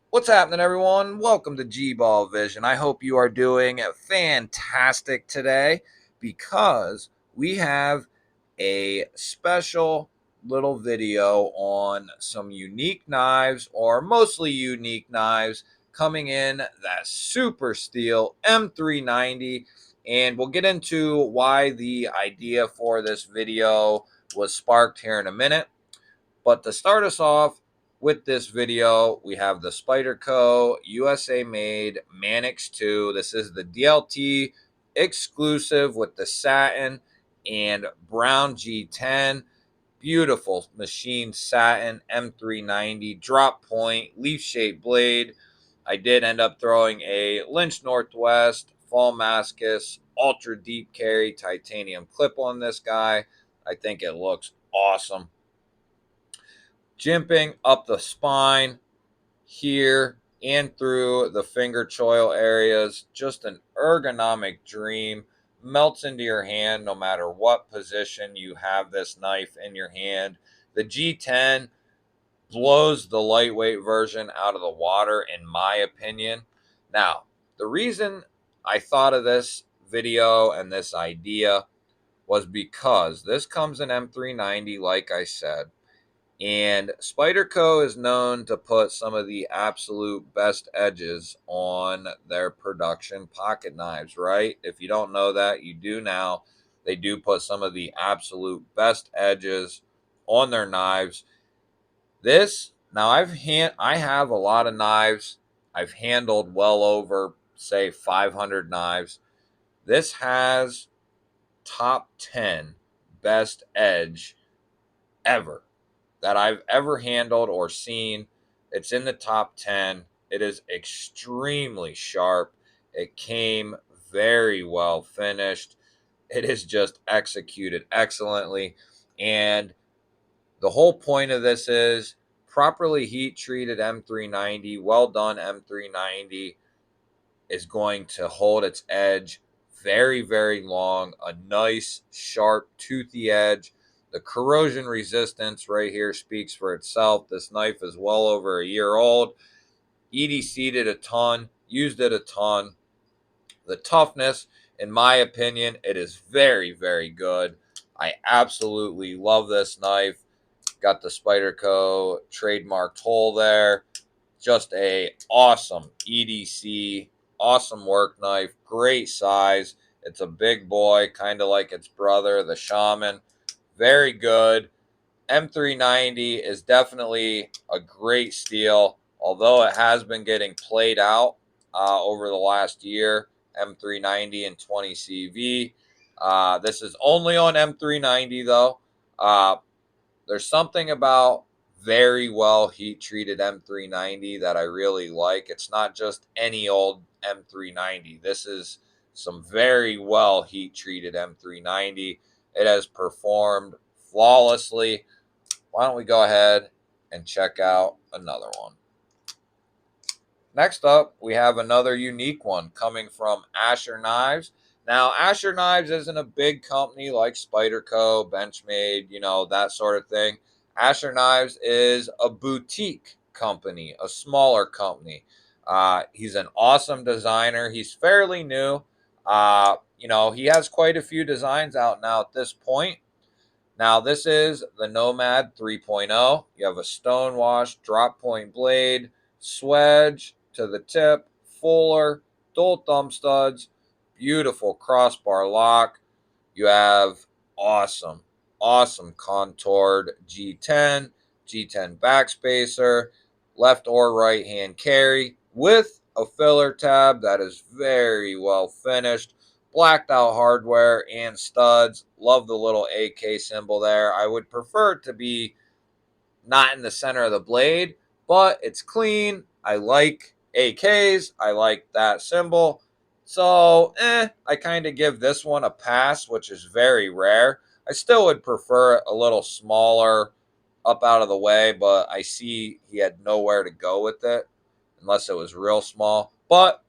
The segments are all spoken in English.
What's happening, everyone? Welcome to GBALL Vision. I hope you are doing fantastic today because we have a special little video on some unique knives, or mostly unique knives, coming in that super steel M390. And we'll get into why the idea for this video was sparked here in a minute. But to start us off with this video, we have the Spyderco USA made Manix 2. This is the DLT exclusive with the satin and brown G10. Beautiful machine satin M390 drop point, leaf shaped blade. I did end up throwing a Lynch Northwest Fall Mascus ultra deep carry titanium clip on this guy. I think it looks awesome. Jimping up the spine here and through the finger choil areas. Just an ergonomic dream. Melts into your hand no matter what position you have this knife in your hand. The G10 blows the lightweight version out of the water, in my opinion. Now, the reason I thought of this video and this idea was because this comes in M390, like I said. And Spyderco is known to put some of the absolute best edges on their production pocket knives, right? If you don't know that, you do now. They do put some of the absolute best edges on their knives. This, now I have a lot of knives. I've handled well over, say, 500 knives. This has top 10 best edge ever that I've ever handled or seen. It's in the top 10. It is extremely sharp. It came very well finished. It is just executed excellently. And the whole point of this is properly heat treated M390, well done M390 is going to hold its edge very, very long. A nice, sharp, toothy edge. The corrosion resistance right here speaks for itself. This knife is well over a year old. EDC'd it a ton, used it a ton. The toughness, in my opinion, it is very, very good. I absolutely love this knife. Got the Spyderco trademarked hole there. Just a awesome EDC, awesome work knife, great size. It's a big boy, kind of like its brother, the Shaman. Very good. M390 is definitely a great steel, although it has been getting played out over the last year. M390 and 20CV. This is only on M390 though. There's something about very well heat treated M390 that I really like. It's not just any old M390. This is some very well heat treated M390. It has performed flawlessly. Why don't we go ahead and check out another one? Next up, we have another unique one coming from Asher Knives. Now, Asher Knives isn't a big company like Spyderco, Benchmade, that sort of thing. Asher Knives is a boutique company, a smaller company. He's an awesome designer. He's fairly new. He has quite a few designs out now at this point. Now, this is the Nomad 3.0. You have a stonewash drop point blade, swedge to the tip, fuller, dual thumb studs, beautiful crossbar lock. You have awesome, awesome contoured G10, G10 backspacer, left or right hand carry with a filler tab that is very well finished. Blacked out hardware and studs. Love the little AK symbol there. I would prefer it to be not in the center of the blade, but it's clean. I like AKs. I like that symbol. So, I kind of give this one a pass, which is very rare. I still would prefer it a little smaller, up out of the way, but I see he had nowhere to go with it unless it was real small. But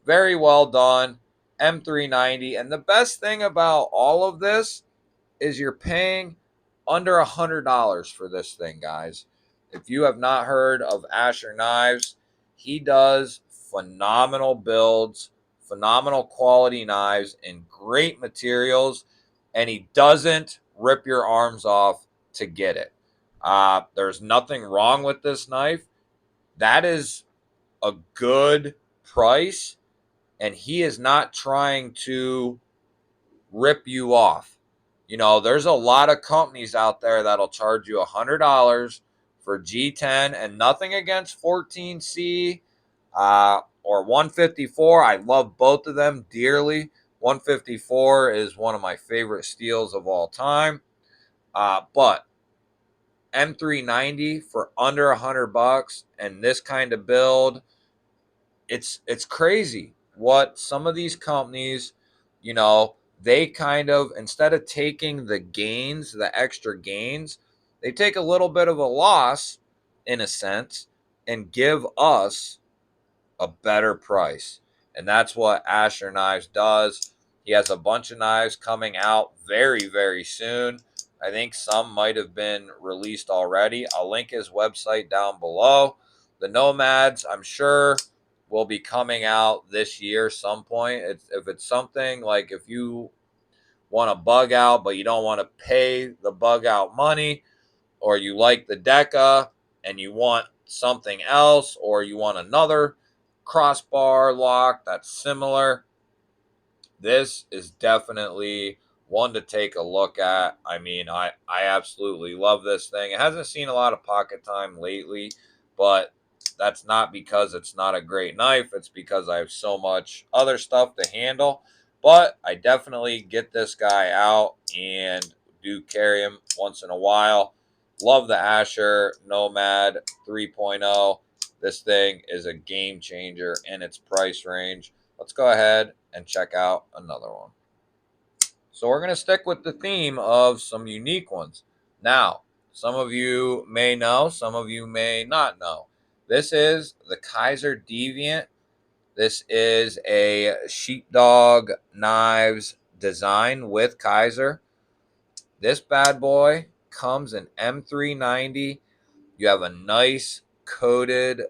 very well done. M390. And the best thing about all of this is you're paying under $100 for this thing, guys. If you have not heard of Asher Knives, He does phenomenal builds, phenomenal quality knives, and great materials, and he doesn't rip your arms off to get it. There's nothing wrong with this knife. That is a good price, and he is not trying to rip you off. You know, there's a lot of companies out there that'll charge you $100 for G10, and nothing against 14C or 154. I love both of them dearly. 154 is one of my favorite steels of all time. But M390 for under $100 and this kind of build, it's crazy what some of these companies, you know, they kind of, instead of taking the gains, the extra gains, they take a little bit of a loss in a sense and give us a better price. And that's what Asher Knives does. He has a bunch of knives coming out very, very soon. I think some might have been released already. I'll link his website down below. The Nomads, I'm sure, will be coming out this year some point. If it's something like if you want to bug out, but you don't want to pay the bug out money, or you like the Deca and you want something else, or you want another crossbar lock that's similar, this is definitely one to take a look at. I mean, I absolutely love this thing. It hasn't seen a lot of pocket time lately, but that's not because it's not a great knife. It's because I have so much other stuff to handle. But I definitely get this guy out and do carry him once in a while. Love the Asher Nomad 3.0. This thing is a game changer in its price range. Let's go ahead and check out another one. So we're going to stick with the theme of some unique ones. Now, some of you may know, some of you may not know. This is the Kaiser Deviant. This is a sheepdog knives design with Kaiser. This bad boy comes in M390. You have a nice coated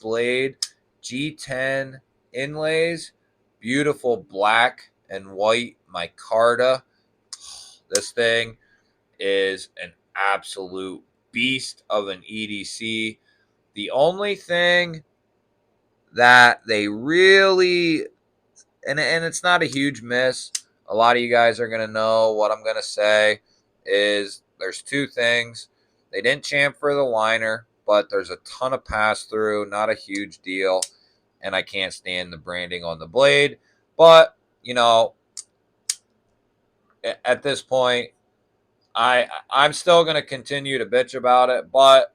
blade, G10 inlays, beautiful black and white micarta. This thing is an absolute beast of an EDC. The only thing that they really, and it's not a huge miss, a lot of you guys are going to know what I'm going to say, is there's two things. They didn't chamfer the liner, but there's a ton of pass through, not a huge deal, and I can't stand the branding on the blade. But, you know, at this point, I'm still going to continue to bitch about it, but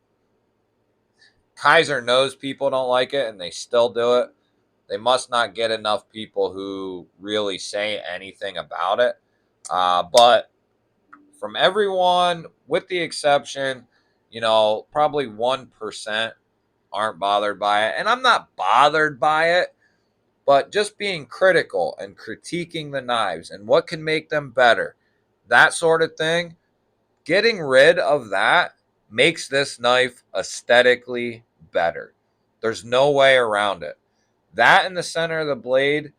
Kaiser knows people don't like it, and they still do it. They must not get enough people who really say anything about it. But from everyone, with the exception, you know, probably 1% aren't bothered by it. And I'm not bothered by it, but just being critical and critiquing the knives and what can make them better, that sort of thing, getting rid of that makes this knife aesthetically better. There's no way around it. That in the center of the blade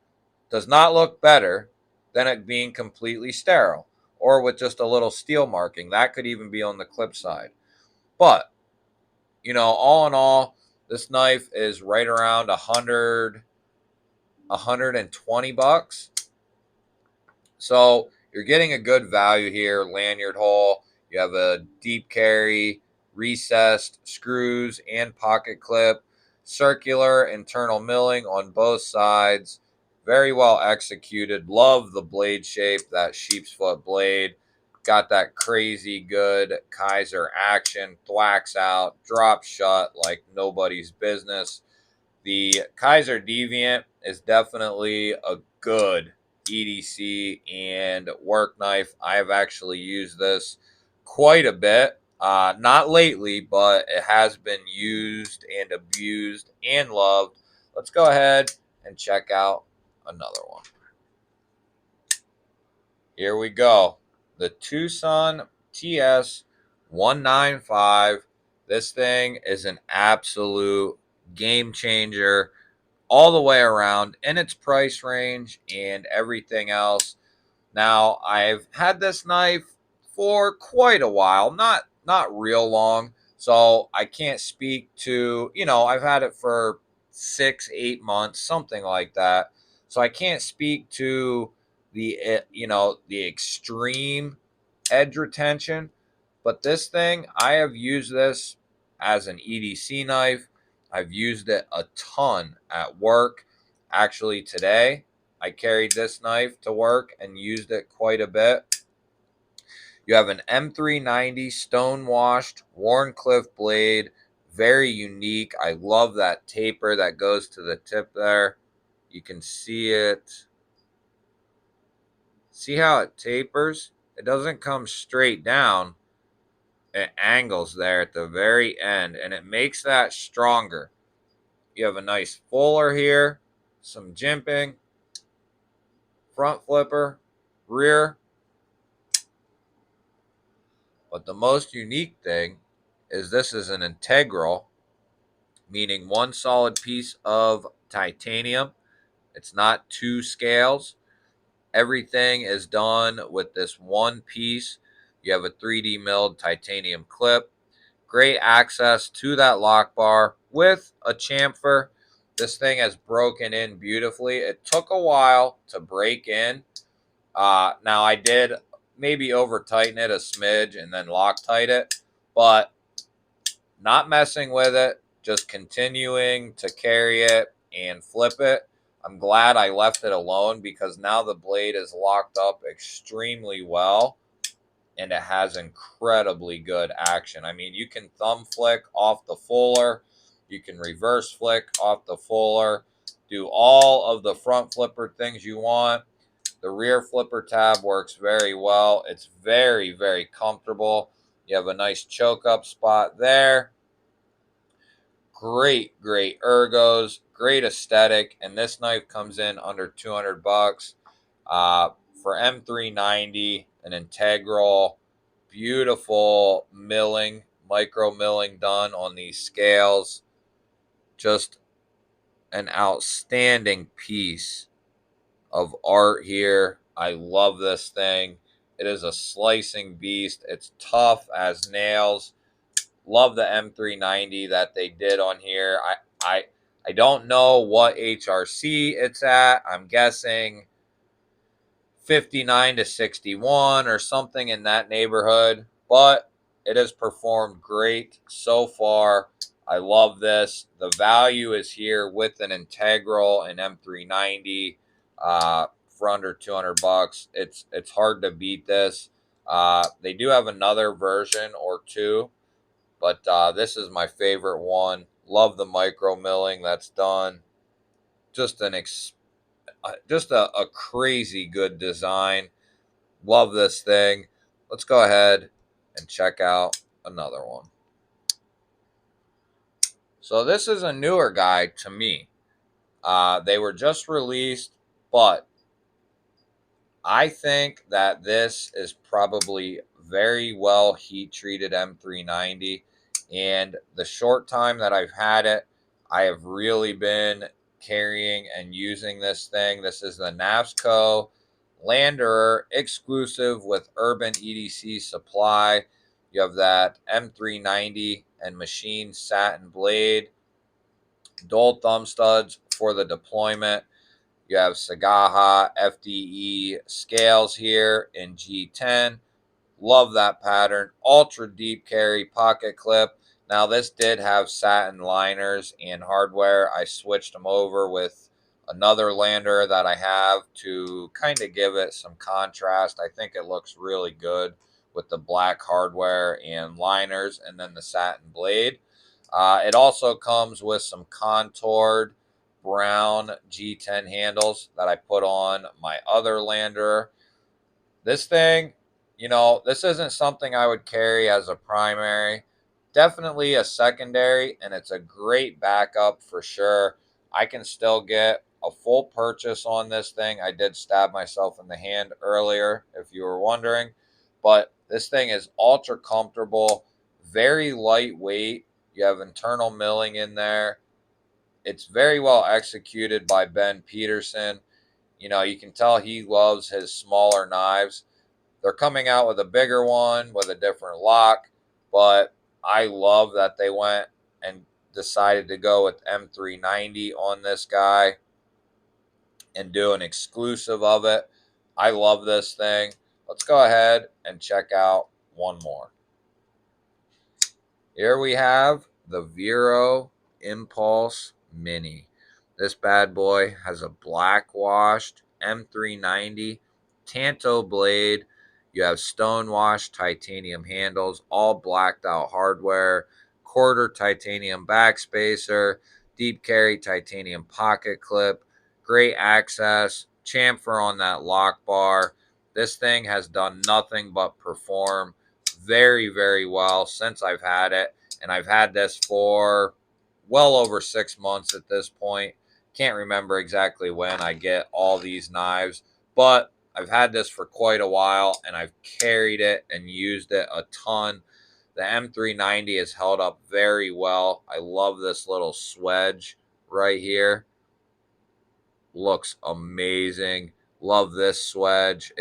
does not look better than it being completely sterile or with just a little steel marking. That could even be on the clip side. But, you know, all in all, this knife is right around 120 bucks. So you're getting a good value here. Lanyard hole. You have a deep carry, recessed screws and pocket clip, circular internal milling on both sides. Very well executed. Love the blade shape, that sheep's foot blade. Got that crazy good Kaiser action. Thwacks out, drops shut like nobody's business. The Kaiser Deviant is definitely a good EDC and work knife. I have actually used this quite a bit. Not lately, but it has been used and abused and loved. Let's go ahead and check out another one. Here we go. The Tucson TS195. This thing is an absolute game changer all the way around in its price range and everything else. Now, I've had this knife for quite a while, not real long, so I can't speak to, I've had it for 6, 8 months, something like that. So I can't speak to the extreme edge retention, but this thing, I have used this as an EDC knife. I've used it a ton at work. Actually, today I carried this knife to work and used it quite a bit. You have an M390 stone washed Warncliffe blade. Very unique. I love that taper that goes to the tip there. You can see it. See how it tapers? It doesn't come straight down. It angles there at the very end, and it makes that stronger. You have a nice fuller here, some jimping, front flipper, rear. But the most unique thing is this is an integral, meaning one solid piece of titanium. It's not two scales. Everything is done with this one piece. You have a 3D milled titanium clip. Great access to that lock bar with a chamfer. This thing has broken in beautifully. It took a while to break in. Now I did maybe over tighten it a smidge and then Loctite it, but not messing with it, just continuing to carry it and flip it. I'm glad I left it alone because now the blade is locked up extremely well and it has incredibly good action. I mean, you can thumb flick off the fuller, you can reverse flick off the fuller, do all of the front flipper things you want. The rear flipper tab works very well. It's very, very comfortable. You have a nice choke up spot there. Great, great ergos, great aesthetic, and this knife comes in under 200 bucks. For M390, an integral, beautiful milling, micro milling done on these scales. Just an outstanding piece of art here. I love this thing. It is a slicing beast. It's tough as nails. Love the M390 that they did on here. I I don't know what HRC it's at. I'm guessing 59 to 61 or something in that neighborhood, but it has performed great so far. I love this. The value is here with an integral and M390 for under 200 bucks. It's hard to beat this. They do have another version or two, but this is my favorite one. Love the micro milling that's done. Just a crazy good design. Love this thing. Let's go ahead and check out another one. So this is a newer guy to me. They were just released, but I think that this is probably very well heat treated M390. And the short time that I've had it, I have really been carrying and using this thing. This is the Navsco Lander exclusive with Urban EDC Supply. You have that M390 and machine satin blade, dual thumb studs for the deployment. You have Sagaha FDE scales here in G10. Love that pattern. Ultra deep carry pocket clip. Now, this did have satin liners and hardware. I switched them over with another lander that I have to kind of give it some contrast. I think it looks really good with the black hardware and liners and then the satin blade. It also comes with some contoured brown G10 handles that I put on my other lander. This thing, this isn't something I would carry as a primary. Definitely a secondary, and it's a great backup for sure. I can still get a full purchase on this thing. I did stab myself in the hand earlier, if you were wondering. But this thing is ultra comfortable, very lightweight. You have internal milling in there. It's very well executed by Ben Peterson. You know, you can tell he loves his smaller knives. They're coming out with a bigger one with a different lock, but I love that they went and decided to go with M390 on this guy and do an exclusive of it. I love this thing. Let's go ahead and check out one more. Here we have the Vero Impulse Mini. This bad boy has a black washed M390 Tanto blade. You have stone washed titanium handles, all blacked out hardware, quarter titanium backspacer, deep carry titanium pocket clip, great access, chamfer on that lock bar. This thing has done nothing but perform very, very well since I've had it. And I've had this for well over 6 months at this point. Can't remember exactly when I get all these knives, but I've had this for quite a while and I've carried it and used it a ton. The M390 has held up very well. I love this little swedge right here. Looks amazing. Love this swedge.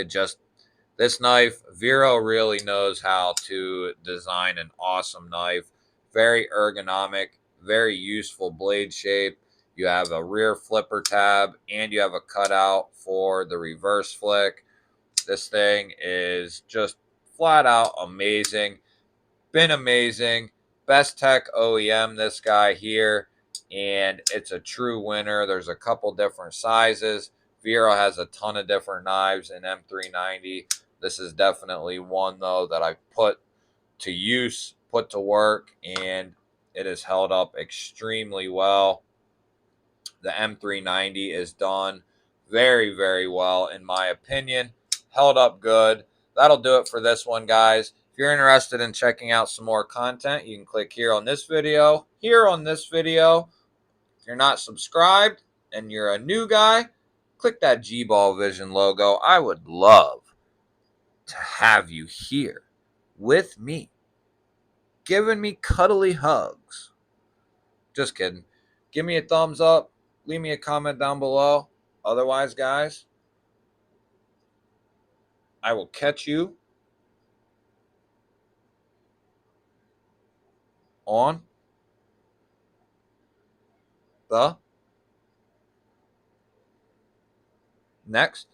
This knife, Vero really knows how to design an awesome knife. Very ergonomic, very useful blade shape. You have a rear flipper tab and you have a cutout for the reverse flick. This thing is just flat out amazing. Been amazing. Best Tech OEM, this guy here. And it's a true winner. There's a couple different sizes. Vero has a ton of different knives in M390. This is definitely one, though, that I've put to use, put to work, and it has held up extremely well. The M390 is done very, very well, in my opinion. Held up good. That'll do it for this one, guys. If you're interested in checking out some more content, you can click here on this video. Here on this video, if you're not subscribed and you're a new guy, click that GBALL Vision logo. I would love to have you here with me, giving me cuddly hugs. Just kidding. Give me a thumbs up. Leave me a comment down below. Otherwise, guys, I will catch you on the next